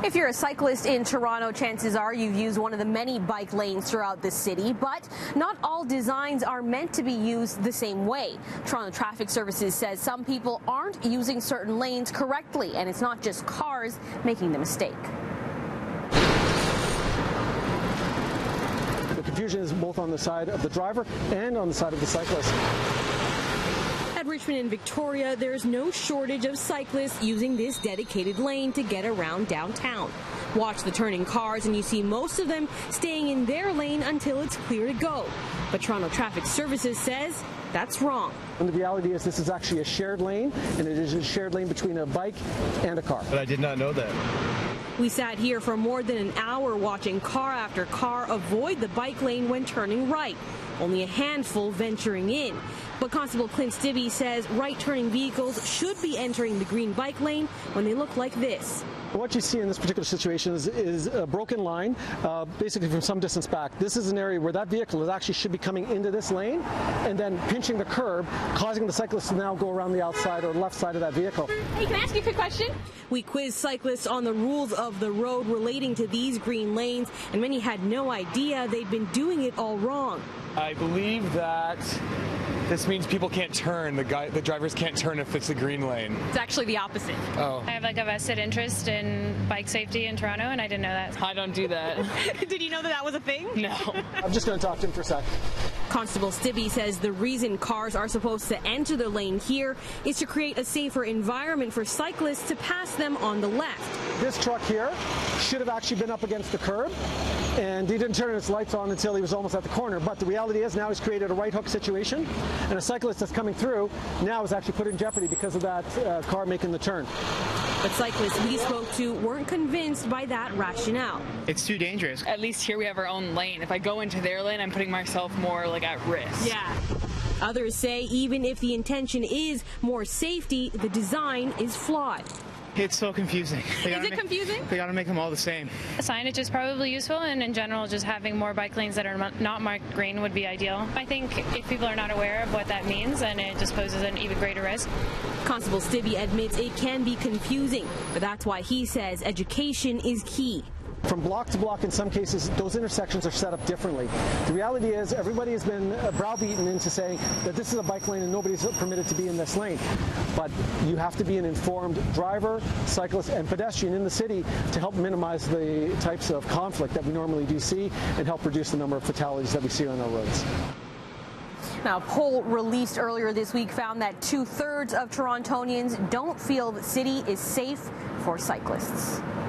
If you're a cyclist in Toronto, chances are you've used one of the many bike lanes throughout the city, but not all designs are meant to be used the same way. Toronto Traffic Services says some people aren't using certain lanes correctly, and it's not just cars making the mistake. The confusion is both on the side of the driver and on the side of the cyclist. At Richmond and Victoria, there's no shortage of cyclists using this dedicated lane to get around downtown. Watch the turning cars and you see most of them staying in their lane until it's clear to go. But Toronto Traffic Services says that's wrong. And the reality is this is actually a shared lane, and it is a shared lane between a bike and a car. But I did not know that. We sat here for more than an hour watching car after car avoid the bike lane when turning right. Only a handful venturing in. But Constable Clint Stibbe says right-turning vehicles should be entering the green bike lane when they look like this. What you see in this particular situation is a broken line, basically from some distance back. This is an area where that vehicle actually should be coming into this lane and then pinching the curb, causing the cyclist to now go around the outside or left side of that vehicle. Hey, can I ask you a quick question? We quizzed cyclists on the rules of the road relating to these green lanes, and many had no idea they'd been doing it all wrong. I believe that this means people can't turn. The drivers can't turn if it's a green lane. It's actually the opposite. Oh. I have like a vested interest in bike safety in Toronto, and I didn't know that. I don't do that. Did you know that was a thing? No. I'm just going to talk to him for a sec. Constable Stibbe says the reason cars are supposed to enter the lane here is to create a safer environment for cyclists to pass them on the left. This truck here should have actually been up against the curb, and he didn't turn his lights on until he was almost at the corner. But the reality is now he's created a right hook situation, and a cyclist that's coming through now is actually put in jeopardy because of that car making the turn. But cyclists we spoke to weren't convinced by that rationale. It's too dangerous. At least here we have our own lane. If I go into their lane, I'm putting myself more like at risk. Yeah. Others say even if the intention is more safety, the design is flawed. It's so confusing. Is it confusing? They gotta make them all the same. Signage is probably useful, and in general, just having more bike lanes that are not marked green would be ideal. I think if people are not aware of what that means, then it just poses an even greater risk. Constable Stibbe admits it can be confusing, but that's why he says education is key. From block to block, in some cases, those intersections are set up differently. The reality is everybody has been browbeaten into saying that this is a bike lane and nobody's permitted to be in this lane. But you have to be an informed driver, cyclist, and pedestrian in the city to help minimize the types of conflict that we normally do see and help reduce the number of fatalities that we see on our roads. Now, a poll released earlier this week found that 2/3 of Torontonians don't feel the city is safe for cyclists.